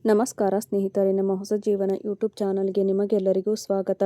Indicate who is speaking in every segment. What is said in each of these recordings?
Speaker 1: ನಮಸ್ಕಾರ ಸ್ನೇಹಿತರೆ, ನಮ್ಮ ಹೊಸ ಜೀವನ ಯೂಟ್ಯೂಬ್ ಚಾನಲ್ಗೆ ನಿಮಗೆಲ್ಲರಿಗೂ ಸ್ವಾಗತ.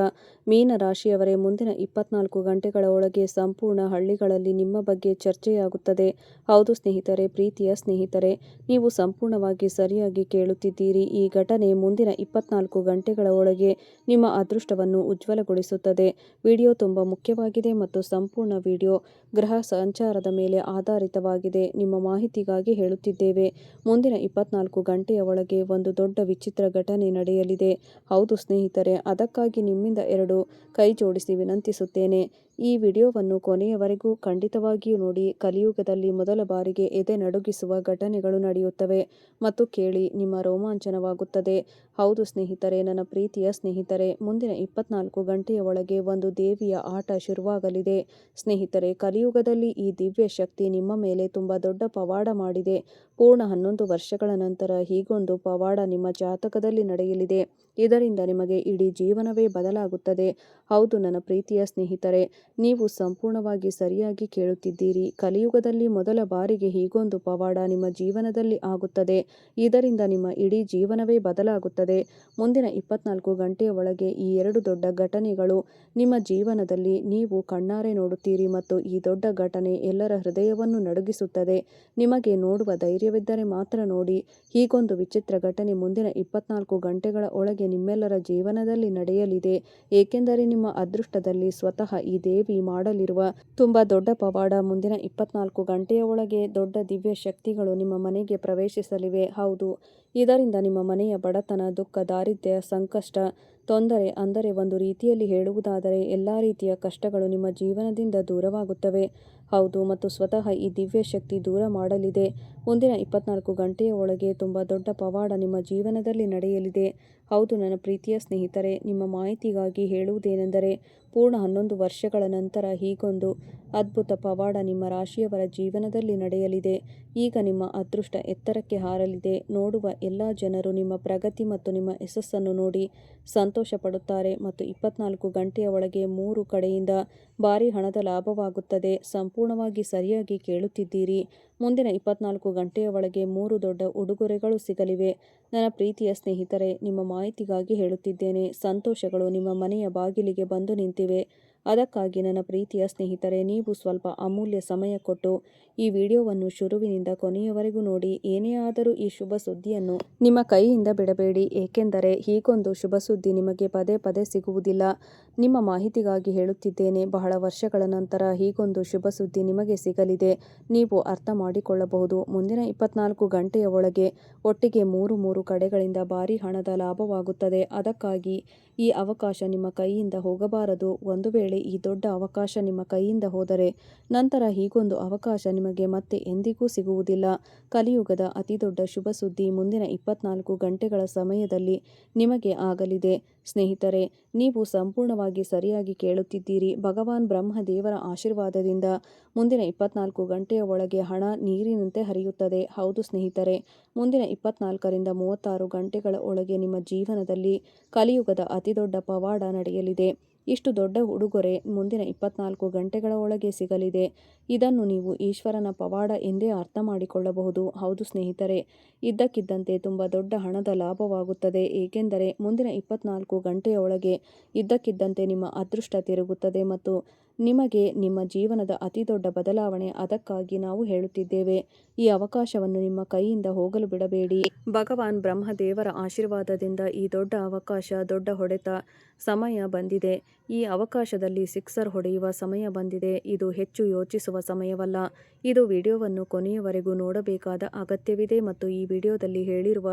Speaker 1: ಮೀನ ರಾಶಿಯವರೇ, ಮುಂದಿನ 24 ಗಂಟೆಗಳ ಒಳಗೆ ಸಂಪೂರ್ಣ ಹಳ್ಳಿಗಳಲ್ಲಿ ನಿಮ್ಮ ಬಗ್ಗೆ ಚರ್ಚೆಯಾಗುತ್ತದೆ. ಹೌದು ಸ್ನೇಹಿತರೆ, ಪ್ರೀತಿಯ ಸ್ನೇಹಿತರೆ, ನೀವು ಸಂಪೂರ್ಣವಾಗಿ ಸರಿಯಾಗಿ ಕೇಳುತ್ತಿದ್ದೀರಿ. ಈ ಘಟನೆ ಮುಂದಿನ 24 ಗಂಟೆಗಳ ಒಳಗೆ ನಿಮ್ಮ ಅದೃಷ್ಟವನ್ನು ಉಜ್ವಲಗೊಳಿಸುತ್ತದೆ. ವಿಡಿಯೋ ತುಂಬ ಮುಖ್ಯವಾಗಿದೆ ಮತ್ತು ಸಂಪೂರ್ಣ ವಿಡಿಯೋ ಗ್ರಹ ಸಂಚಾರದ ಮೇಲೆ ಆಧಾರಿತವಾಗಿದೆ. ನಿಮ್ಮ ಮಾಹಿತಿಗಾಗಿ ಹೇಳುತ್ತಿದ್ದೇವೆ. ಮುಂದಿನ 24 ಗಂಟೆಯ ಒಳಗೆ ಒಂದು ದೊಡ್ಡ ವಿಚಿತ್ರ ಘಟನೆ ನಡೆಯಲಿದೆ. ಹೌದು ಸ್ನೇಹಿತರೆ, ಅದಕ್ಕಾಗಿ ನಿಮ್ಮಿಂದ 2 ಕೈ ಜೋಡಿಸಿ ವಿನಂತಿಸುತ್ತೇನೆ. ಈ ವಿಡಿಯೋವನ್ನು ಕೊನೆಯವರೆಗೂ ಖಂಡಿತವಾಗಿಯೂ ನೋಡಿ. ಕಲಿಯುಗದಲ್ಲಿ ಮೊದಲ ಬಾರಿಗೆ ಎದೆ ನಡುಗಿಸುವ ಘಟನೆಗಳು ನಡೆಯುತ್ತವೆ ಮತ್ತು ಕೇಳಿ ನಿಮ್ಮ ರೋಮಾಂಚನವಾಗುತ್ತದೆ. ಹೌದು ಸ್ನೇಹಿತರೆ, ನನ್ನ ಪ್ರೀತಿಯ ಸ್ನೇಹಿತರೆ, ಮುಂದಿನ 24 ಗಂಟೆಯ ಒಳಗೆ ಒಂದು ದೇವಿಯ ಆಟ ಶುರುವಾಗಲಿದೆ. ಸ್ನೇಹಿತರೆ, ಕಲಿಯುಗದಲ್ಲಿ ಈ ದಿವ್ಯ ಶಕ್ತಿ ನಿಮ್ಮ ಮೇಲೆ ತುಂಬಾ ದೊಡ್ಡ ಪವಾಡ ಮಾಡಿದೆ. ಪೂರ್ಣ 11 ವರ್ಷಗಳ ನಂತರ ಹೀಗೊಂದು ಪವಾಡ ನಿಮ್ಮ ಜಾತಕದಲ್ಲಿ ನಡೆಯಲಿದೆ. ಇದರಿಂದ ನಿಮಗೆ ಇಡೀ ಜೀವನವೇ ಬದಲಾಗುತ್ತದೆ. ಹೌದು ನನ್ನ ಪ್ರೀತಿಯ ಸ್ನೇಹಿತರೆ, ನೀವು ಸಂಪೂರ್ಣವಾಗಿ ಸರಿಯಾಗಿ ಕೇಳುತ್ತಿದ್ದೀರಿ. ಕಲಿಯುಗದಲ್ಲಿ ಮೊದಲ ಬಾರಿಗೆ ಹೀಗೊಂದು ಪವಾಡ ನಿಮ್ಮ ಜೀವನದಲ್ಲಿ ಆಗುತ್ತದೆ. ಇದರಿಂದ ನಿಮ್ಮ ಇಡೀ ಜೀವನವೇ ಬದಲಾಗುತ್ತದೆ. ಮುಂದಿನ 24 ಗಂಟೆಯ ಒಳಗೆ ಈ 2 ದೊಡ್ಡ ಘಟನೆಗಳು ನಿಮ್ಮ ಜೀವನದಲ್ಲಿ ನೀವು ಕಣ್ಣಾರೆ ನೋಡುತ್ತೀರಿ ಮತ್ತು ಈ ದೊಡ್ಡ ಘಟನೆ ಎಲ್ಲರ ಹೃದಯವನ್ನು ನಡುಗಿಸುತ್ತದೆ. ನಿಮಗೆ ನೋಡುವ ಧೈರ್ಯವಿದ್ದರೆ ಮಾತ್ರ ನೋಡಿ. ಹೀಗೊಂದು ವಿಚಿತ್ರ ಘಟನೆ ಮುಂದಿನ 24 ಗಂಟೆಗಳ ಒಳಗೆ ನಿಮ್ಮೆಲ್ಲರ ಜೀವನದಲ್ಲಿ ನಡೆಯಲಿದೆ. ಏಕೆಂದರೆ ನಿಮ್ಮ ಅದೃಷ್ಟದಲ್ಲಿ ಸ್ವತಃ ಈ ದೇವಿ ಮಾಡಲಿರುವ ತುಂಬಾ ದೊಡ್ಡ ಪವಾಡ. ಮುಂದಿನ 24 ಗಂಟೆಯ ಒಳಗೆ ದೊಡ್ಡ ದಿವ್ಯ ಶಕ್ತಿಗಳು ನಿಮ್ಮ ಮನೆಗೆ ಪ್ರವೇಶಿಸಲಿವೆ. ಹೌದು, ಇದರಿಂದ ನಿಮ್ಮ ಮನೆಯ ಬಡತನ, ದುಃಖ, ದಾರಿದ್ರ್ಯ, ಸಂಕಷ್ಟ, ತೊಂದರೆ, ಅಂದರೆ ಒಂದು ರೀತಿಯಲ್ಲಿ ಹೇಳುವುದಾದರೆ ಎಲ್ಲಾ ರೀತಿಯ ಕಷ್ಟಗಳು ನಿಮ್ಮ ಜೀವನದಿಂದ ದೂರವಾಗುತ್ತವೆ. ಹೌದು, ಮತ್ತು ಸ್ವತಃ ಈ ದಿವ್ಯ ಶಕ್ತಿ ದೂರ ಮಾಡಲಿದೆ. ಮುಂದಿನ 24 ಗಂಟೆಯ ಒಳಗೆ ತುಂಬಾ ದೊಡ್ಡ ಪವಾಡ ನಿಮ್ಮ ಜೀವನದಲ್ಲಿ ನಡೆಯಲಿದೆ. ಹೌದು ನನ್ನ ಪ್ರೀತಿಯ ಸ್ನೇಹಿತರೆ, ನಿಮ್ಮ ಮಾಹಿತಿಗಾಗಿ ಹೇಳುವುದೇನೆಂದರೆ ಪೂರ್ಣ 11 ವರ್ಷಗಳ ನಂತರ ಹೀಗೊಂದು ಅದ್ಭುತ ಪವಾಡ ನಿಮ್ಮ ರಾಶಿಯವರ ಜೀವನದಲ್ಲಿ ನಡೆಯಲಿದೆ. ಈಗ ನಿಮ್ಮ ಅದೃಷ್ಟ ಎತ್ತರಕ್ಕೆ ಹಾರಲಿದೆ. ನೋಡುವ ಎಲ್ಲ ಜನರು ನಿಮ್ಮ ಪ್ರಗತಿ ಮತ್ತು ನಿಮ್ಮ ಯಶಸ್ಸನ್ನು ನೋಡಿ ಸಂತೋಷ ಪಡುತ್ತಾರೆ ಮತ್ತು 24 ಗಂಟೆಯ ಒಳಗೆ 3 ಕಡೆಯಿಂದ ಭಾರಿ ಹಣದ ಲಾಭವಾಗುತ್ತದೆ. ಸಂಪೂರ್ಣವಾಗಿ ಸರಿಯಾಗಿ ಕೇಳುತ್ತಿದ್ದೀರಿ. ಮುಂದಿನ 24 ಗಂಟೆಯ ಒಳಗೆ 3 ದೊಡ್ಡ ಉಡುಗೊರೆಗಳು ಸಿಗಲಿವೆ. ನನ್ನ ಪ್ರೀತಿಯ ಸ್ನೇಹಿತರೆ, ನಿಮ್ಮ ಮಾಹಿತಿಗಾಗಿ ಹೇಳುತ್ತಿದ್ದೇನೆ. ಸಂತೋಷಗಳು ನಿಮ್ಮ ಮನೆಯ ಬಾಗಿಲಿಗೆ ಬಂದು ನಿಂತಿವೆ. ಅದಕ್ಕಾಗಿ ನನ್ನ ಪ್ರೀತಿಯ ಸ್ನೇಹಿತರೆ, ನೀವು ಸ್ವಲ್ಪ ಅಮೂಲ್ಯ ಸಮಯ ಕೊಟ್ಟು ಈ ವಿಡಿಯೋವನ್ನು ಶುರುವಿನಿಂದ ಕೊನೆಯವರೆಗೂ ನೋಡಿ. ಏನೇ ಆದರೂ ಈ ಶುಭ ಸುದ್ದಿಯನ್ನು ನಿಮ್ಮ ಕೈಯಿಂದ ಬಿಡಬೇಡಿ. ಏಕೆಂದರೆ ಹೀಗೊಂದು ಶುಭ ಸುದ್ದಿ ನಿಮಗೆ ಪದೇ ಪದೇ ಸಿಗುವುದಿಲ್ಲ. ನಿಮ್ಮ ಮಾಹಿತಿಗಾಗಿ ಹೇಳುತ್ತಿದ್ದೇನೆ. ಬಹಳ ವರ್ಷಗಳ ನಂತರ ಹೀಗೊಂದು ಶುಭ ಸುದ್ದಿ ನಿಮಗೆ ಸಿಗಲಿದೆ. ನೀವು ಅರ್ಥ ಮಾಡಿಕೊಳ್ಳಬಹುದು. ಮುಂದಿನ 24 ಗಂಟೆಯ ಒಳಗೆ ಒಟ್ಟಿಗೆ 3 ಕಡೆಗಳಿಂದ ಭಾರಿ ಹಣದ ಲಾಭವಾಗುತ್ತದೆ. ಅದಕ್ಕಾಗಿ ಈ ಅವಕಾಶ ನಿಮ್ಮ ಕೈಯಿಂದ ಹೋಗಬಾರದು. ಒಂದು ವೇಳೆ ಈ ದೊಡ್ಡ ಅವಕಾಶ ನಿಮ್ಮ ಕೈಯಿಂದ ಹೋದರೆ ನಂತರ ಹೀಗೊಂದು ಅವಕಾಶ ನಿಮಗೆ ಮತ್ತೆ ಎಂದಿಗೂ ಸಿಗುವುದಿಲ್ಲ. ಕಲಿಯುಗದ ಅತಿದೊಡ್ಡ ಶುಭ ಸುದ್ದಿ ಮುಂದಿನ 24 ಗಂಟೆಗಳ ಸಮಯದಲ್ಲಿ ನಿಮಗೆ ಆಗಲಿದೆ. ಸ್ನೇಹಿತರೆ, ನೀವು ಸಂಪೂರ್ಣವಾಗಿ ಸರಿಯಾಗಿ ಕೇಳುತ್ತಿದ್ದೀರಿ. ಭಗವಾನ್ ಬ್ರಹ್ಮ ದೇವರ ಆಶೀರ್ವಾದದಿಂದ ಮುಂದಿನ 24 ಗಂಟೆಯ ಒಳಗೆ ಹಣ ನೀರಿನಂತೆ ಹರಿಯುತ್ತದೆ. ಹೌದು ಸ್ನೇಹಿತರೆ, ಮುಂದಿನ 24ರಿಂದ 36 ಗಂಟೆಗಳ ಒಳಗೆ ನಿಮ್ಮ ಜೀವನದಲ್ಲಿ ಕಲಿಯುಗದ ಅತಿದೊಡ್ಡ ಪವಾಡ ನಡೆಯಲಿದೆ. ಇಷ್ಟು ದೊಡ್ಡ ಉಡುಗೊರೆ ಮುಂದಿನ 24 ಗಂಟೆಗಳ ಒಳಗೆ ಸಿಗಲಿದೆ. ಇದನ್ನು ನೀವು ಈಶ್ವರನ ಪವಾಡ ಎಂದೇ ಅರ್ಥ ಮಾಡಿಕೊಳ್ಳಬಹುದು. ಹೌದು ಸ್ನೇಹಿತರೆ, ಇದ್ದಕ್ಕಿದ್ದಂತೆ ತುಂಬ ದೊಡ್ಡ ಹಣದ ಲಾಭವಾಗುತ್ತದೆ. ಏಕೆಂದರೆ ಮುಂದಿನ 24 ಗಂಟೆಯ ಒಳಗೆ ಇದ್ದಕ್ಕಿದ್ದಂತೆ ನಿಮ್ಮ ಅದೃಷ್ಟ ತಿರುಗುತ್ತದೆ ಮತ್ತು ನಿಮಗೆ ನಿಮ್ಮ ಜೀವನದ ಅತಿದೊಡ್ಡ ಬದಲಾವಣೆ. ಅದಕ್ಕಾಗಿ ನಾವು ಹೇಳುತ್ತಿದ್ದೇವೆ, ಈ ಅವಕಾಶವನ್ನು ನಿಮ್ಮ ಕೈಯಿಂದ ಹೋಗಲು ಬಿಡಬೇಡಿ. ಭಗವಾನ್ ಬ್ರಹ್ಮದೇವರ ಆಶೀರ್ವಾದದಿಂದ ಈ ದೊಡ್ಡ ಅವಕಾಶ, ದೊಡ್ಡ ಹೊಡೆತ ಸಮಯ ಬಂದಿದೆ. ಈ ಅವಕಾಶದಲ್ಲಿ ಸಿಕ್ಸರ್ ಹೊಡೆಯುವ ಸಮಯ ಬಂದಿದೆ. ಇದು ಹೆಚ್ಚು ಯೋಚಿಸುವ ಸಮಯವಲ್ಲ. ಇದು ವಿಡಿಯೋವನ್ನು ಕೊನೆಯವರೆಗೂ ನೋಡಬೇಕಾದ ಅಗತ್ಯವಿದೆ ಮತ್ತು ಈ ವಿಡಿಯೋದಲ್ಲಿ ಹೇಳಿರುವ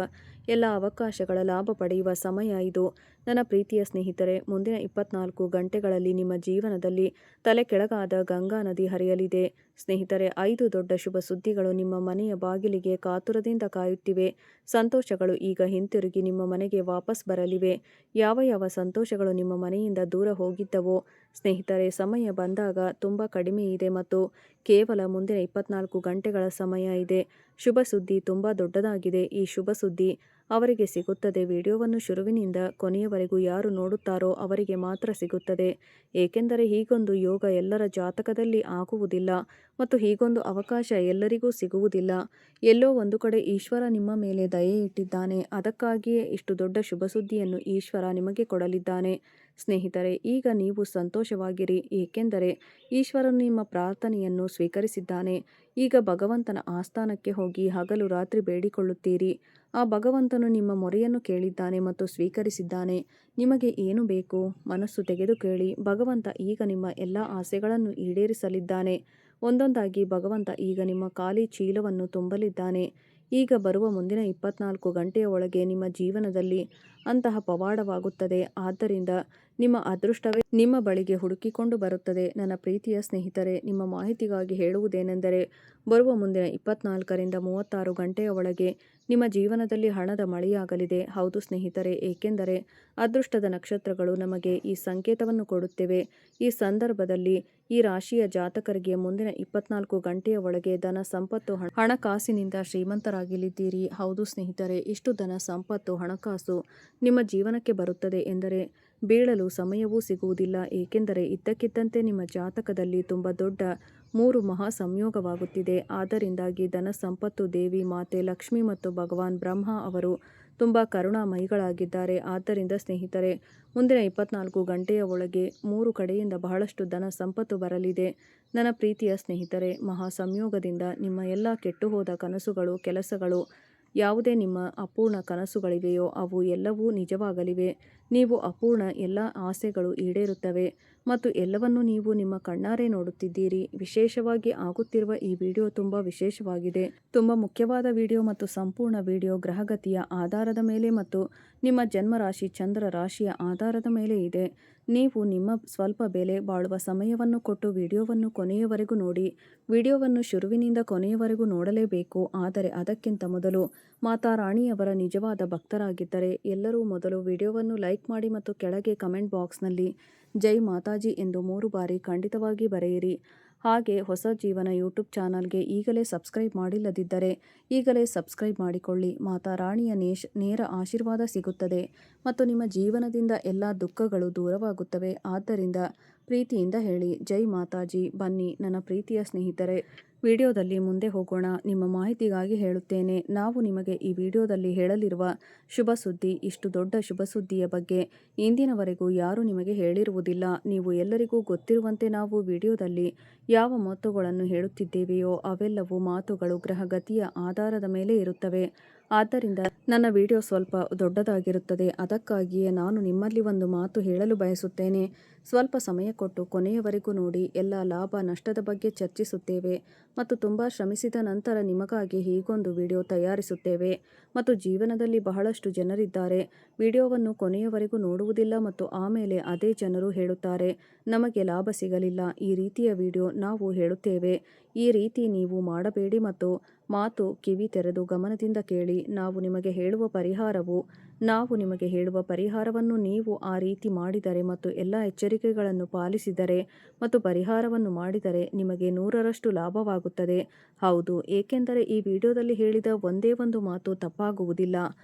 Speaker 1: ಎಲ್ಲ ಅವಕಾಶಗಳ ಲಾಭ ಪಡೆಯುವ ಸಮಯ ಇದು. ನನ್ನ ಪ್ರೀತಿಯ ಸ್ನೇಹಿತರೆ, ಮುಂದಿನ 24 ಗಂಟೆಗಳಲ್ಲಿ ನಿಮ್ಮ ಜೀವನದಲ್ಲಿ ತಲೆ ಕೆಳಗಾದ ಗಂಗಾ ನದಿ ಹರಿಯಲಿದೆ. ಸ್ನೇಹಿತರೆ, 5 ದೊಡ್ಡ ಶುಭ ಸುದ್ದಿಗಳು ನಿಮ್ಮ ಮನೆಯ ಬಾಗಿಲಿಗೆ ಕಾತುರದಿಂದ ಕಾಯುತ್ತಿವೆ. ಸಂತೋಷಗಳು ಈಗ ಹಿಂತಿರುಗಿ ನಿಮ್ಮ ಮನೆಗೆ ವಾಪಸ್ ಬರಲಿವೆ. ಯಾವ ಸಂತೋಷಗಳು ನಿಮ್ಮ ಮನೆಯಿಂದ ದೂರ ಹೋಗಿದ್ದವೋ ಸ್ನೇಹಿತರೆ, ಸಮಯ ಬಂದಾಗ ತುಂಬ ಕಡಿಮೆ ಇದೆ ಮತ್ತು ಕೇವಲ ಮುಂದಿನ 24 ಗಂಟೆಗಳ ಸಮಯ ಇದೆ. ಶುಭ ಸುದ್ದಿ ತುಂಬ ದೊಡ್ಡದಾಗಿದೆ. ಈ ಶುಭ ಸುದ್ದಿ ಅವರಿಗೆ ಸಿಗುತ್ತದೆ. ವಿಡಿಯೋವನ್ನು ಶುರುವಿನಿಂದ ಕೊನೆಯವರೆಗೂ ಯಾರು ನೋಡುತ್ತಾರೋ ಅವರಿಗೆ ಮಾತ್ರ ಸಿಗುತ್ತದೆ. ಏಕೆಂದರೆ ಹೀಗೊಂದು ಯೋಗ ಎಲ್ಲರ ಜಾತಕದಲ್ಲಿ ಆಗುವುದಿಲ್ಲ. ಮತ್ತು ಹೀಗೊಂದು ಅವಕಾಶ ಎಲ್ಲರಿಗೂ ಸಿಗುವುದಿಲ್ಲ. ಎಲ್ಲೋ ಒಂದು ಕಡೆ ಈಶ್ವರ ನಿಮ್ಮ ಮೇಲೆ ದಯೆ ಇಟ್ಟಿದ್ದಾನೆ. ಅದಕ್ಕಾಗಿಯೇ ಇಷ್ಟು ದೊಡ್ಡ ಶುಭ ಸುದ್ದಿಯನ್ನು ಈಶ್ವರ ನಿಮಗೆ ಕೊಡಲಿದ್ದಾನೆ. ಸ್ನೇಹಿತರೆ, ಈಗ ನೀವು ಸಂತೋಷವಾಗಿರಿ, ಏಕೆಂದರೆ ಈಶ್ವರನು ನಿಮ್ಮ ಪ್ರಾರ್ಥನೆಯನ್ನು ಸ್ವೀಕರಿಸಿದ್ದಾನೆ. ಈಗ ಭಗವಂತನ ಆಸ್ಥಾನಕ್ಕೆ ಹೋಗಿ ಹಗಲು ರಾತ್ರಿ ಬೇಡಿಕೊಳ್ಳುತ್ತೀರಿ. ಆ ಭಗವಂತನು ನಿಮ್ಮ ಮೊರೆಯನ್ನು ಕೇಳಿದ್ದಾನೆ ಮತ್ತು ಸ್ವೀಕರಿಸಿದ್ದಾನೆ. ನಿಮಗೆ ಏನು ಬೇಕು ಮನಸ್ಸು ತೆಗೆದು ಕೇಳಿ. ಭಗವಂತ ಈಗ ನಿಮ್ಮ ಎಲ್ಲ ಆಸೆಗಳನ್ನು ಈಡೇರಿಸಲಿದ್ದಾನೆ. ಒಂದೊಂದಾಗಿ ಭಗವಂತ ಈಗ ನಿಮ್ಮ ಖಾಲಿ ಚೀಲವನ್ನು ತುಂಬಲಿದ್ದಾನೆ. ಈಗ ಬರುವ ಮುಂದಿನ 24 ಗಂಟೆಯ ಒಳಗೆ ನಿಮ್ಮ ಜೀವನದಲ್ಲಿ ಅಂತಹ ಪವಾಡವಾಗುತ್ತದೆ. ಆದ್ದರಿಂದ ನಿಮ್ಮ ಅದೃಷ್ಟವೇ ನಿಮ್ಮ ಬಳಿಗೆ ಹುಡುಕಿಕೊಂಡು ಬರುತ್ತದೆ. ನನ್ನ ಪ್ರೀತಿಯ ಸ್ನೇಹಿತರೆ, ನಿಮ್ಮ ಮಾಹಿತಿಗಾಗಿ ಹೇಳುವುದೇನೆಂದರೆ, ಬರುವ ಮುಂದಿನ 24ರಿಂದ 36 ಗಂಟೆಯ ಒಳಗೆ ನಿಮ್ಮ ಜೀವನದಲ್ಲಿ ಹಣದ ಮಳೆಯಾಗಲಿದೆ. ಹೌದು ಸ್ನೇಹಿತರೆ, ಏಕೆಂದರೆ ಅದೃಷ್ಟದ ನಕ್ಷತ್ರಗಳು ನಮಗೆ ಈ ಸಂಕೇತವನ್ನು ಕೊಡುತ್ತಿವೆ. ಈ ಸಂದರ್ಭದಲ್ಲಿ ಈ ರಾಶಿಯ ಜಾತಕರಿಗೆ ಮುಂದಿನ 24 ಗಂಟೆಯ ಒಳಗೆ ಧನ ಸಂಪತ್ತು, ಹಣಕಾಸಿನಿಂದ ಶ್ರೀಮಂತರಾಗಲಿದ್ದೀರಿ. ಹೌದು ಸ್ನೇಹಿತರೆ, ಇಷ್ಟು ಧನ ಸಂಪತ್ತು, ಹಣಕಾಸು ನಿಮ್ಮ ಜೀವನಕ್ಕೆ ಬರುತ್ತದೆ ಎಂದರೆ ಬೀಳಲು ಸಮಯವೂ ಸಿಗುವುದಿಲ್ಲ. ಏಕೆಂದರೆ ಇದ್ದಕ್ಕಿದ್ದಂತೆ ನಿಮ್ಮ ಜಾತಕದಲ್ಲಿ ತುಂಬ ದೊಡ್ಡ 3 ಮಹಾ ಸಂಯೋಗವಾಗುತ್ತಿದೆ. ಆದ್ದರಿಂದಾಗಿ ಧನ ಸಂಪತ್ತು, ದೇವಿ ಮಾತೆ ಲಕ್ಷ್ಮಿ ಮತ್ತು ಭಗವಾನ್ ಬ್ರಹ್ಮ ಅವರು ತುಂಬ ಕರುಣಾಮಯಿಗಳಾಗಿದ್ದಾರೆ. ಆದ್ದರಿಂದ ಸ್ನೇಹಿತರೆ, ಮುಂದಿನ 24 ಗಂಟೆಯ ಒಳಗೆ 3 ಕಡೆಯಿಂದ ಬಹಳಷ್ಟು ಧನ ಸಂಪತ್ತು ಬರಲಿದೆ. ನನ್ನ ಪ್ರೀತಿಯ ಸ್ನೇಹಿತರೆ, ಮಹಾ ಸಂಯೋಗದಿಂದ ನಿಮ್ಮ ಎಲ್ಲ ಕೆಟ್ಟುಹೋದ ಕನಸುಗಳು, ಕೆಲಸಗಳು, ಯಾವುದೇ ನಿಮ್ಮ ಅಪೂರ್ಣ ಕನಸುಗಳಿವೆಯೋ ಅವು ಎಲ್ಲವೂ ನಿಜವಾಗಲಿವೆ. ನೀವು ಅಪೂರ್ಣ ಎಲ್ಲ ಆಸೆಗಳು ಈಡೇರುತ್ತವೆ ಮತ್ತು ಎಲ್ಲವನ್ನೂ ನೀವು ನಿಮ್ಮ ಕಣ್ಣಾರೆ ನೋಡುತ್ತಿದ್ದೀರಿ. ವಿಶೇಷವಾಗಿ ಆಗುತ್ತಿರುವ ಈ ವಿಡಿಯೋ ತುಂಬ ವಿಶೇಷವಾಗಿದೆ. ತುಂಬ ಮುಖ್ಯವಾದ ವಿಡಿಯೋ ಮತ್ತು ಸಂಪೂರ್ಣ ವಿಡಿಯೋ ಗ್ರಹಗತಿಯ ಆಧಾರದ ಮೇಲೆ ಮತ್ತು ನಿಮ್ಮ ಜನ್ಮರಾಶಿ ಚಂದ್ರ ರಾಶಿಯ ಆಧಾರದ ಮೇಲೆ ಇದೆ. ನೀವು ನಿಮ್ಮ ಸ್ವಲ್ಪ ಬೆಲೆ ಬಾಳುವ ಸಮಯವನ್ನು ಕೊಟ್ಟು ವಿಡಿಯೋವನ್ನು ಕೊನೆಯವರೆಗೂ ನೋಡಿ. ವಿಡಿಯೋವನ್ನು ಶುರುವಿನಿಂದ ಕೊನೆಯವರೆಗೂ ನೋಡಲೇಬೇಕು. ಆದರೆ ಅದಕ್ಕಿಂತ ಮೊದಲು ಮಾತಾ ರಾಣಿಯವರ ನಿಜವಾದ ಭಕ್ತರಾಗಿದ್ದರೆ ಎಲ್ಲರೂ ಮೊದಲು ವಿಡಿಯೋವನ್ನು ಲೈಕ್ ಮಾಡಿ ಮತ್ತು ಕೆಳಗೆ ಕಮೆಂಟ್ ಬಾಕ್ಸ್ನಲ್ಲಿ ಜೈ ಮಾತಾಜಿ ಎಂದು 3 ಬಾರಿ ಖಂಡಿತವಾಗಿ ಬರೆಯಿರಿ. ಹಾಗೆ ಹೊಸ ಜೀವನ ಯೂಟ್ಯೂಬ್ ಚಾನಲ್ಗೆ ಈಗಲೇ ಸಬ್ಸ್ಕ್ರೈಬ್ ಮಾಡಿಲ್ಲದಿದ್ದರೆ ಈಗಲೇ ಸಬ್ಸ್ಕ್ರೈಬ್ ಮಾಡಿಕೊಳ್ಳಿ. ಮಾತಾ ರಾಣಿಯ ನೇರ ಆಶೀರ್ವಾದ ಸಿಗುತ್ತದೆ ಮತ್ತು ನಿಮ್ಮ ಜೀವನದಿಂದ ಎಲ್ಲ ದುಃಖಗಳು ದೂರವಾಗುತ್ತವೆ. ಆದ್ದರಿಂದ ಪ್ರೀತಿಯಿಂದ ಹೇಳಿ ಜೈ ಮಾತಾಜಿ. ಬನ್ನಿ ನನ್ನ ಪ್ರೀತಿಯ ಸ್ನೇಹಿತರೆ, ವಿಡಿಯೋದಲ್ಲಿ ಮುಂದೆ ಹೋಗೋಣ. ನಿಮ್ಮ ಮಾಹಿತಿಗಾಗಿ ಹೇಳುತ್ತೇನೆ, ನಾವು ನಿಮಗೆ ಈ ವಿಡಿಯೋದಲ್ಲಿ ಹೇಳಲಿರುವ ಶುಭ ಸುದ್ದಿ, ಇಷ್ಟು ದೊಡ್ಡ ಶುಭ ಸುದ್ದಿಯ ಬಗ್ಗೆ ಇಂದಿನವರೆಗೂ ಯಾರೂ ನಿಮಗೆ ಹೇಳಿರುವುದಿಲ್ಲ. ನೀವು ಎಲ್ಲರಿಗೂ ಗೊತ್ತಿರುವಂತೆ ನಾವು ವಿಡಿಯೋದಲ್ಲಿ ಯಾವ ಮಾತುಗಳನ್ನು ಹೇಳುತ್ತಿದ್ದೇವೆಯೋ ಅವೆಲ್ಲವೂ ಮಾತುಗಳು ಗ್ರಹಗತಿಯ ಆಧಾರದ ಮೇಲೆ ಇರುತ್ತವೆ. ಆದ್ದರಿಂದ ನನ್ನ ವಿಡಿಯೋ ಸ್ವಲ್ಪ ದೊಡ್ಡದಾಗಿರುತ್ತದೆ. ಅದಕ್ಕಾಗಿಯೇ ನಾನು ನಿಮ್ಮಲ್ಲಿ ಒಂದು ಮಾತು ಹೇಳಲು ಬಯಸುತ್ತೇನೆ. ಸ್ವಲ್ಪ ಸಮಯ ಕೊಟ್ಟು ಕೊನೆಯವರೆಗೂ ನೋಡಿ. ಎಲ್ಲ ಲಾಭ ನಷ್ಟದ ಬಗ್ಗೆ ಚರ್ಚಿಸುತ್ತೇವೆ ಮತ್ತು ತುಂಬ ಶ್ರಮಿಸಿದ ನಂತರ ನಿಮಗಾಗಿ ಹೀಗೊಂದು ವಿಡಿಯೋ ತಯಾರಿಸುತ್ತೇವೆ. ಮತ್ತು ಜೀವನದಲ್ಲಿ ಬಹಳಷ್ಟು ಜನರಿದ್ದಾರೆ, ವಿಡಿಯೋವನ್ನು ಕೊನೆಯವರೆಗೂ ನೋಡುವುದಿಲ್ಲ ಮತ್ತು ಆಮೇಲೆ ಅದೇ ಜನರು ಹೇಳುತ್ತಾರೆ ನಮಗೆ ಲಾಭ ಸಿಗಲಿಲ್ಲ. ಈ ರೀತಿಯ ವಿಡಿಯೋ ನಾವು ಹೇಳುತ್ತೇವೆ. ಈ ರೀತಿ ನೀವು ಮಾಡಬೇಡಿ ಮತ್ತು ಮಾತು ಕಿವಿ ತೆರೆದು ಗಮನದಿಂದ ಕೇಳಿ. ನಾವು ನಿಮಗೆ ಹೇಳುವ ಪರಿಹಾರವನ್ನು ನೀವು ಆ ರೀತಿ ಮಾಡಿದರೆ ಮತ್ತು ಎಲ್ಲ ಎಚ್ಚರಿಕೆಗಳನ್ನು ಪಾಲಿಸಿದರೆ ಮತ್ತು ಪರಿಹಾರವನ್ನು ಮಾಡಿದರೆ ನಿಮಗೆ 100ರಷ್ಟು ಲಾಭವಾಗುತ್ತದೆ. ಹೌದು, ಏಕೆಂದರೆ ಈ ವಿಡಿಯೋದಲ್ಲಿ ಹೇಳಿದ ಒಂದೇ ಒಂದು ಮಾತು ತಪ್ಪಾಗುವುದಿಲ್ಲ.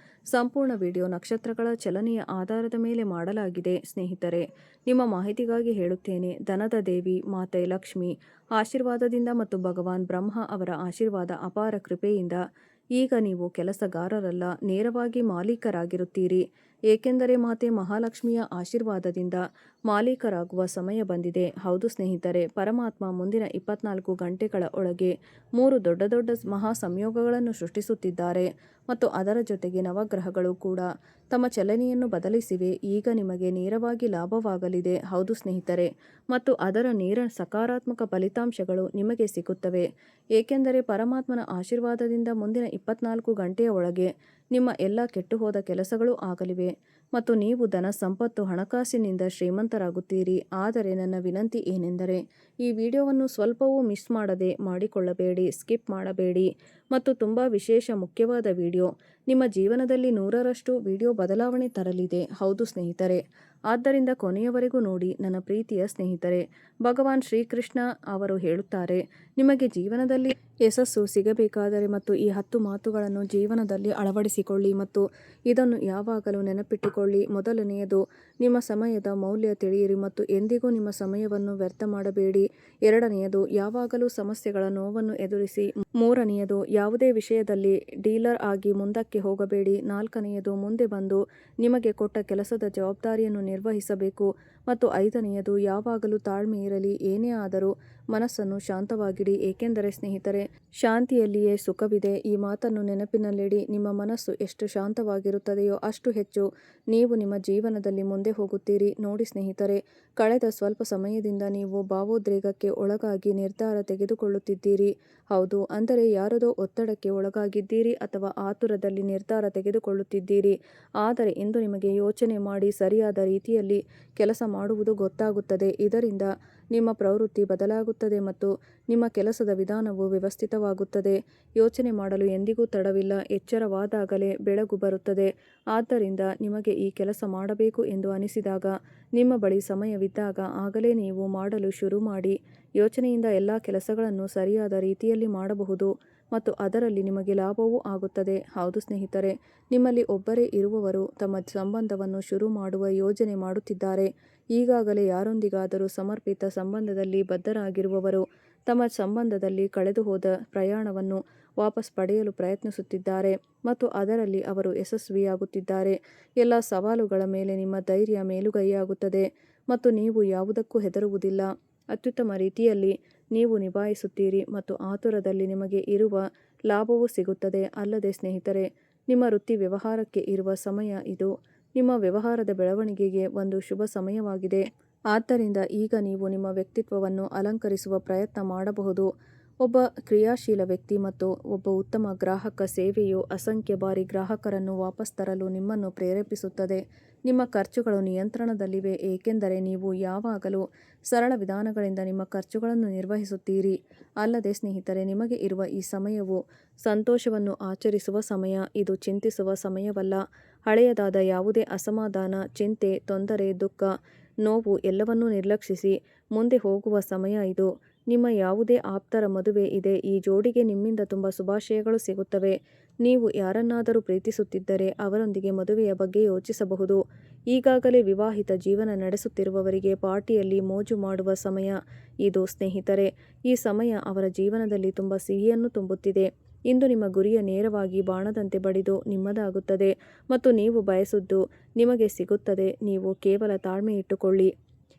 Speaker 1: ಸಂಪೂರ್ಣ ವಿಡಿಯೋ ನಕ್ಷತ್ರಗಳ ಚಲನೆಯ ಆಧಾರದ ಮೇಲೆ ಮಾಡಲಾಗಿದೆ. ಸ್ನೇಹಿತರೆ, ನಿಮ್ಮ ಮಾಹಿತಿಗಾಗಿ ಹೇಳುತ್ತೇನೆ, ಧನದ ದೇವಿ ಮಾತೆ ಲಕ್ಷ್ಮಿ ಆಶೀರ್ವಾದದಿಂದ ಮತ್ತು ಭಗವಾನ್ ಬ್ರಹ್ಮ ಅವರ ಆಶೀರ್ವಾದ, ಅಪಾರ ಕೃಪೆಯಿಂದ ಈಗ ನೀವು ಕೆಲಸಗಾರರಲ್ಲ, ನೇರವಾಗಿ ಮಾಲೀಕರಾಗಿರುತ್ತೀರಿ. ಏಕೆಂದರೆ ಮಾತೆ ಮಹಾಲಕ್ಷ್ಮಿಯ ಆಶೀರ್ವಾದದಿಂದ ಮಾಲೀಕರಾಗುವ ಸಮಯ ಬಂದಿದೆ. ಹೌದು ಸ್ನೇಹಿತರೆ, ಪರಮಾತ್ಮ ಮುಂದಿನ 24 ಗಂಟೆಗಳ ಒಳಗೆ 3 ದೊಡ್ಡ ದೊಡ್ಡ ಮಹಾ ಸಂಯೋಗಗಳನ್ನು ಸೃಷ್ಟಿಸುತ್ತಿದ್ದಾರೆ ಮತ್ತು ಅದರ ಜೊತೆಗೆ ನವಗ್ರಹಗಳು ಕೂಡ ತಮ್ಮ ಚಲನೆಯನ್ನು ಬದಲಿಸಿವೆ. ಈಗ ನಿಮಗೆ ನೇರವಾಗಿ ಲಾಭವಾಗಲಿದೆ. ಹೌದು ಸ್ನೇಹಿತರೆ, ಮತ್ತು ಅದರ ನೇರ ಸಕಾರಾತ್ಮಕ ಫಲಿತಾಂಶಗಳು ನಿಮಗೆ ಸಿಗುತ್ತವೆ. ಏಕೆಂದರೆ ಪರಮಾತ್ಮನ ಆಶೀರ್ವಾದದಿಂದ ಮುಂದಿನ 24 ಗಂಟೆಯ ಒಳಗೆ ನಿಮ್ಮ ಎಲ್ಲ ಕೆಟ್ಟುಹೋದ ಕೆಲಸಗಳು ಆಗಲಿವೆ ಮತ್ತು ನೀವು ಧನ ಸಂಪತ್ತು, ಹಣಕಾಸಿನಿಂದ ಶ್ರೀಮಂತರಾಗುತ್ತೀರಿ. ಆದರೆ ನನ್ನ ವಿನಂತಿ ಏನೆಂದರೆ ಈ ವಿಡಿಯೋವನ್ನು ಸ್ವಲ್ಪವೂ ಮಿಸ್ ಮಾಡದೆ ಮಾಡಿಕೊಳ್ಳಬೇಡಿ, ಸ್ಕಿಪ್ ಮಾಡಬೇಡಿ ಮತ್ತು ತುಂಬ ವಿಶೇಷ ಮುಖ್ಯವಾದ ವಿಡಿಯೋ. ನಿಮ್ಮ ಜೀವನದಲ್ಲಿ 100ರಷ್ಟು ವಿಡಿಯೋ ಬದಲಾವಣೆ ತರಲಿದೆ. ಹೌದು ಸ್ನೇಹಿತರೆ, ಆದ್ದರಿಂದ ಕೊನೆಯವರೆಗೂ ನೋಡಿ ನನ್ನ ಪ್ರೀತಿಯ ಸ್ನೇಹಿತರೆ. ಭಗವಾನ್ ಶ್ರೀಕೃಷ್ಣ ಅವರು ಹೇಳುತ್ತಾರೆ, ನಿಮಗೆ ಜೀವನದಲ್ಲಿ ಯಶಸ್ಸು ಸಿಗಬೇಕಾದರೆ ಮತ್ತು ಈ 10 ಮಾತುಗಳನ್ನು ಜೀವನದಲ್ಲಿ ಅಳವಡಿಸಿಕೊಳ್ಳಿ ಮತ್ತು ಇದನ್ನು ಯಾವಾಗಲೂ ನೆನಪಿಟ್ಟುಕೊಳ್ಳಿ. ಮೊದಲನೆಯದು, ನಿಮ್ಮ ಸಮಯದ ಮೌಲ್ಯ ತಿಳಿಯಿರಿ ಮತ್ತು ಎಂದಿಗೂ ನಿಮ್ಮ ಸಮಯವನ್ನು ವ್ಯರ್ಥ ಮಾಡಬೇಡಿ. ಎರಡನೆಯದು, ಯಾವಾಗಲೂ ಸಮಸ್ಯೆಗಳ ನೋವನ್ನು ಎದುರಿಸಿ. ಮೂರನೆಯದು, ಯಾವುದೇ ವಿಷಯದಲ್ಲಿ ಡೀಲರ್ ಆಗಿ ಮುಂದಕ್ಕೆ ಹೋಗಬೇಡಿ. ನಾಲ್ಕನೆಯದು, ಮುಂದೆ ಬಂದು ನಿಮಗೆ ಕೊಟ್ಟ ಕೆಲಸದ ಜವಾಬ್ದಾರಿಯನ್ನು ನಿರ್ವಹಿಸಬೇಕು. ಮತ್ತು ಐದನೆಯದು, ಯಾವಾಗಲೂ ತಾಳ್ಮೆ ಇರಲಿ. ಏನೇ ಆದರೂ ಮನಸ್ಸನ್ನು ಶಾಂತವಾಗಿಡಿ, ಏಕೆಂದರೆ ಸ್ನೇಹಿತರೆ, ಶಾಂತಿಯಲ್ಲಿಯೇ ಸುಖವಿದೆ. ಈ ಮಾತನ್ನು ನೆನಪಿನಲ್ಲಿಡಿ. ನಿಮ್ಮ ಮನಸ್ಸು ಎಷ್ಟು ಶಾಂತವಾಗಿರುತ್ತದೆಯೋ ಅಷ್ಟು ಹೆಚ್ಚು ನೀವು ನಿಮ್ಮ ಜೀವನದಲ್ಲಿ ಮುಂದೆ ಹೋಗುತ್ತೀರಿ. ನೋಡಿ ಸ್ನೇಹಿತರೆ, ಕಳೆದ ಸ್ವಲ್ಪ ಸಮಯದಿಂದ ನೀವು ಭಾವೋದ್ರೇಕಕ್ಕೆ ಒಳಗಾಗಿ ನಿರ್ಧಾರ ತೆಗೆದುಕೊಳ್ಳುತ್ತಿದ್ದೀರಿ. ಹೌದು, ಅಂದರೆ ಯಾರದೋ ಒತ್ತಡಕ್ಕೆ ಒಳಗಾಗಿದ್ದೀರಿ ಅಥವಾ ಆತುರದಲ್ಲಿ ನಿರ್ಧಾರ ತೆಗೆದುಕೊಳ್ಳುತ್ತಿದ್ದೀರಿ. ಆದರೆ ಇಂದು ನಿಮಗೆ ಯೋಚನೆ ಮಾಡಿ ಸರಿಯಾದ ರೀತಿಯಲ್ಲಿ ಕೆಲಸ ಮಾಡುವುದು ಗೊತ್ತಾಗುತ್ತದೆ. ಇದರಿಂದ ನಿಮ್ಮ ಪ್ರವೃತ್ತಿ ಬದಲಾಗುತ್ತದೆ ಮತ್ತು ನಿಮ್ಮ ಕೆಲಸದ ವಿಧಾನವು ವ್ಯವಸ್ಥಿತವಾಗುತ್ತದೆ. ಯೋಚನೆ ಮಾಡಲು ಎಂದಿಗೂ ತಡವಿಲ್ಲ. ಎಚ್ಚರವಾದಾಗಲೇ ಬೆಳಗು ಬರುತ್ತದೆ. ಆದ್ದರಿಂದ ನಿಮಗೆ ಈ ಕೆಲಸ ಮಾಡಬೇಕು ಎಂದು ಅನಿಸಿದಾಗ, ನಿಮ್ಮ ಬಳಿ ಸಮಯವಿದ್ದಾಗ ಆಗಲೇ ನೀವು ಮಾಡಲು ಶುರು ಮಾಡಿ. ಯೋಚನೆಯಿಂದ ಎಲ್ಲ ಕೆಲಸಗಳನ್ನು ಸರಿಯಾದ ರೀತಿಯಲ್ಲಿ ಮಾಡಬಹುದು ಮತ್ತು ಅದರಲ್ಲಿ ನಿಮಗೆ ಲಾಭವೂ ಆಗುತ್ತದೆ. ಹೌದು ಸ್ನೇಹಿತರೆ, ನಿಮ್ಮಲ್ಲಿ ಒಬ್ಬರೇ ಇರುವವರು ತಮ್ಮ ಸಂಬಂಧವನ್ನು ಶುರು ಮಾಡುವ ಯೋಜನೆ ಮಾಡುತ್ತಿದ್ದಾರೆ. ಈಗಾಗಲೇ ಯಾರೊಂದಿಗಾದರೂ ಸಮರ್ಪಿತ ಸಂಬಂಧದಲ್ಲಿ ಬದ್ಧರಾಗಿರುವವರು ತಮ್ಮ ಸಂಬಂಧದಲ್ಲಿ ಕಳೆದುಹೋದ ಪ್ರಯಾಣವನ್ನು ವಾಪಸ್ ಪಡೆಯಲು ಪ್ರಯತ್ನಿಸುತ್ತಿದ್ದಾರೆ ಮತ್ತು ಅದರಲ್ಲಿ ಅವರು ಯಶಸ್ವಿಯಾಗುತ್ತಿದ್ದಾರೆ. ಎಲ್ಲ ಸವಾಲುಗಳ ಮೇಲೆ ನಿಮ್ಮ ಧೈರ್ಯ ಮೇಲುಗೈಯಾಗುತ್ತದೆ ಮತ್ತು ನೀವು ಯಾವುದಕ್ಕೂ ಹೆದರುವುದಿಲ್ಲ. ಅತ್ಯುತ್ತಮ ರೀತಿಯಲ್ಲಿ ನೀವು ನಿಭಾಯಿಸುತ್ತೀರಿ ಮತ್ತು ಆತುರದಲ್ಲಿ ನಿಮಗೆ ಇರುವ ಲಾಭವೂ ಸಿಗುತ್ತದೆ. ಅಲ್ಲದೆ ಸ್ನೇಹಿತರೆ, ನಿಮ್ಮ ವೃತ್ತಿ ವ್ಯವಹಾರಕ್ಕೆ ಇರುವ ಸಮಯ ಇದು. ನಿಮ್ಮ ವ್ಯವಹಾರದ ಬೆಳವಣಿಗೆಗೆ ಒಂದು ಶುಭ ಸಮಯವಾಗಿದೆ. ಆದ್ದರಿಂದ ಈಗ ನೀವು ನಿಮ್ಮ ವ್ಯಕ್ತಿತ್ವವನ್ನು ಅಲಂಕರಿಸುವ ಪ್ರಯತ್ನ ಮಾಡಬಹುದು. ಒಬ್ಬ ಕ್ರಿಯಾಶೀಲ ವ್ಯಕ್ತಿ ಮತ್ತು ಒಬ್ಬ ಉತ್ತಮ ಗ್ರಾಹಕ ಸೇವೆಯು ಅಸಂಖ್ಯ ಬಾರಿ ಗ್ರಾಹಕರನ್ನು ವಾಪಸ್ ತರಲು ನಿಮ್ಮನ್ನು ಪ್ರೇರೇಪಿಸುತ್ತದೆ. ನಿಮ್ಮ ಖರ್ಚುಗಳು ನಿಯಂತ್ರಣದಲ್ಲಿವೆ, ಏಕೆಂದರೆ ನೀವು ಯಾವಾಗಲೂ ಸರಳ ವಿಧಾನಗಳಿಂದ ನಿಮ್ಮ ಖರ್ಚುಗಳನ್ನು ನಿರ್ವಹಿಸುತ್ತೀರಿ. ಅಲ್ಲದೆ ಸ್ನೇಹಿತರೆ, ನಿಮಗೆ ಇರುವ ಈ ಸಮಯವು ಸಂತೋಷವನ್ನು ಆಚರಿಸುವ ಸಮಯ. ಇದು ಚಿಂತಿಸುವ ಸಮಯವಲ್ಲ. ಹಳೆಯದಾದ ಯಾವುದೇ ಅಸಮಾಧಾನ, ಚಿಂತೆ, ತೊಂದರೆ, ದುಃಖ, ನೋವು ಎಲ್ಲವನ್ನೂ ನಿರ್ಲಕ್ಷಿಸಿ ಮುಂದೆ ಹೋಗುವ ಸಮಯ ಇದು. ನಿಮ್ಮ ಯಾವುದೇ ಆಪ್ತರ ಮದುವೆ ಇದೆ. ಈ ಜೋಡಿಗೆ ನಿಮ್ಮಿಂದ ತುಂಬ ಶುಭಾಶಯಗಳು ಸಿಗುತ್ತವೆ. ನೀವು ಯಾರನ್ನಾದರೂ ಪ್ರೀತಿಸುತ್ತಿದ್ದರೆ ಅವರೊಂದಿಗೆ ಮದುವೆಯ ಬಗ್ಗೆ ಯೋಚಿಸಬಹುದು. ಈಗಾಗಲೇ ವಿವಾಹಿತ ಜೀವನ ನಡೆಸುತ್ತಿರುವವರಿಗೆ ಪಾರ್ಟಿಯಲ್ಲಿ ಮೋಜು ಮಾಡುವ ಸಮಯ ಇದು ಸ್ನೇಹಿತರೆ. ಈ ಸಮಯ ಅವರ ಜೀವನದಲ್ಲಿ ತುಂಬ ಸಿಹಿಯನ್ನು ತುಂಬುತ್ತಿದೆ. ಇಂದು ನಿಮ್ಮ ಗುರಿಯ ನೇರವಾಗಿ ಬಾಣದಂತೆ ಬಡಿದು ನಿಮ್ಮದಾಗುತ್ತದೆ ಮತ್ತು ನೀವು ಬಯಸಿದ್ದು ನಿಮಗೆ ಸಿಗುತ್ತದೆ. ನೀವು ಕೇವಲ ತಾಳ್ಮೆ ಇಟ್ಟುಕೊಳ್ಳಿ,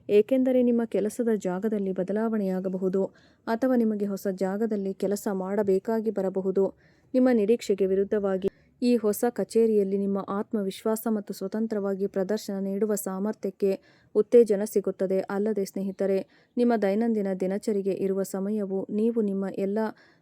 Speaker 1: ಏಕೆಂದರೆ ನಿಮ್ಮ ಕೆಲಸದ ಜಾಗದಲ್ಲಿ ಬದಲಾವಣೆಯಾಗಬಹುದು ಅಥವಾ ನಿಮಗೆ ಹೊಸ ಜಾಗದಲ್ಲಿ ಕೆಲಸ ಮಾಡಬೇಕಾಗಿ ಬರಬಹುದು. ನಿಮ್ಮ ನಿರೀಕ್ಷೆಗೆ ವಿರುದ್ಧವಾಗಿ ಈ ಹೊಸ ಕಚೇರಿಯಲ್ಲಿ ನಿಮ್ಮ ಆತ್ಮವಿಶ್ವಾಸ ಮತ್ತು ಸ್ವತಂತ್ರವಾಗಿ ಪ್ರದರ್ಶನ ನೀಡುವ ಸಾಮರ್ಥ್ಯಕ್ಕೆ ಉತ್ತೇಜನ ಸಿಗುತ್ತದೆ. ಅಲ್ಲದೆ ಸ್ನೇಹಿತರೆ, ನಿಮ್ಮ ದೈನಂದಿನ ದಿನಚರಿಗೆ ಇರುವ ಸಮಯವು ನೀವು ನಿಮ್ಮ ಎಲ್ಲ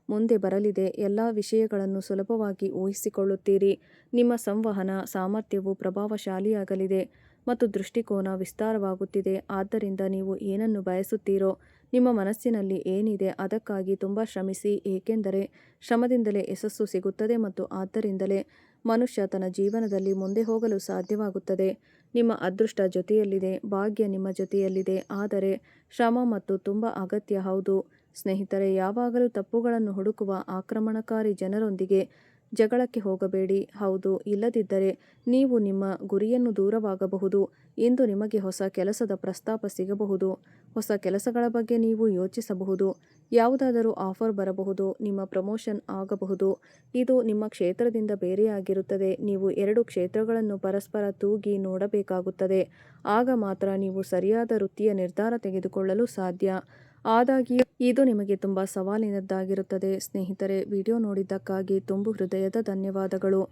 Speaker 1: ಮುಂದೆ ಬರಲಿದೆ. ಎಲ್ಲ ವಿಷಯಗಳನ್ನು ಸುಲಭವಾಗಿ ಊಹಿಸಿಕೊಳ್ಳುತ್ತೀರಿ. ನಿಮ್ಮ ಸಂವಹನ ಸಾಮರ್ಥ್ಯವು ಪ್ರಭಾವಶಾಲಿಯಾಗಲಿದೆ ಮತ್ತು ದೃಷ್ಟಿಕೋನ ವಿಸ್ತಾರವಾಗುತ್ತಿದೆ. ಆದ್ದರಿಂದ ನೀವು ಏನನ್ನು ಬಯಸುತ್ತೀರೋ, ನಿಮ್ಮ ಮನಸ್ಸಿನಲ್ಲಿ ಏನಿದೆ ಅದಕ್ಕಾಗಿ ತುಂಬ ಶ್ರಮಿಸಿ, ಏಕೆಂದರೆ ಶ್ರಮದಿಂದಲೇ ಯಶಸ್ಸು ಸಿಗುತ್ತದೆ ಮತ್ತು ಆದ್ದರಿಂದಲೇ ಮನುಷ್ಯ ತನ್ನ ಜೀವನದಲ್ಲಿ ಮುಂದೆ ಹೋಗಲು ಸಾಧ್ಯವಾಗುತ್ತದೆ. ನಿಮ್ಮ ಅದೃಷ್ಟ ಜೊತೆಯಲ್ಲಿದೆ, ಭಾಗ್ಯ ನಿಮ್ಮ ಜೊತೆಯಲ್ಲಿದೆ, ಆದರೆ ಶ್ರಮ ಮತ್ತು ತುಂಬ ಅಗತ್ಯ. ಹೌದು ಸ್ನೇಹಿತರೆ, ಯಾವಾಗಲೂ ತಪ್ಪುಗಳನ್ನು ಹುಡುಕುವ ಆಕ್ರಮಣಕಾರಿ ಜನರೊಂದಿಗೆ ಜಗಳಕ್ಕೆ ಹೋಗಬೇಡಿ. ಹೌದು, ಇಲ್ಲದಿದ್ದರೆ ನೀವು ನಿಮ್ಮ ಗುರಿಯನ್ನು ದೂರವಾಗಬಹುದು. ಇಂದು ನಿಮಗೆ ಹೊಸ ಕೆಲಸದ ಪ್ರಸ್ತಾಪ ಸಿಗಬಹುದು. ಹೊಸ ಕೆಲಸಗಳ ಬಗ್ಗೆ ನೀವು ಯೋಚಿಸಬಹುದು. ಯಾವುದಾದರೂ ಆಫರ್ ಬರಬಹುದು. ನಿಮ್ಮ ಪ್ರಮೋಷನ್ ಆಗಬಹುದು. ಇದು ನಿಮ್ಮ ಕ್ಷೇತ್ರದಿಂದ ಬೇರೆಯಾಗಿರುತ್ತದೆ. ನೀವು 2 ಕ್ಷೇತ್ರಗಳನ್ನು ಪರಸ್ಪರ ತೂಗಿ ನೋಡಬೇಕಾಗುತ್ತದೆ. ಆಗ ಮಾತ್ರ ನೀವು ಸರಿಯಾದ ವೃತ್ತಿಯ ನಿರ್ಧಾರ ತೆಗೆದುಕೊಳ್ಳಲು ಸಾಧ್ಯ. ಆದಾಗ್ಯೂ ಇದು ನಿಮಗೆ ತುಂಬ ಸವಾಲಿನದ್ದಾಗಿರುತ್ತದೆ. ಸ್ನೇಹಿತರೆ, ವಿಡಿಯೋ ನೋಡಿದ್ದಕ್ಕಾಗಿ ತುಂಬು ಹೃದಯದ ಧನ್ಯವಾದಗಳು.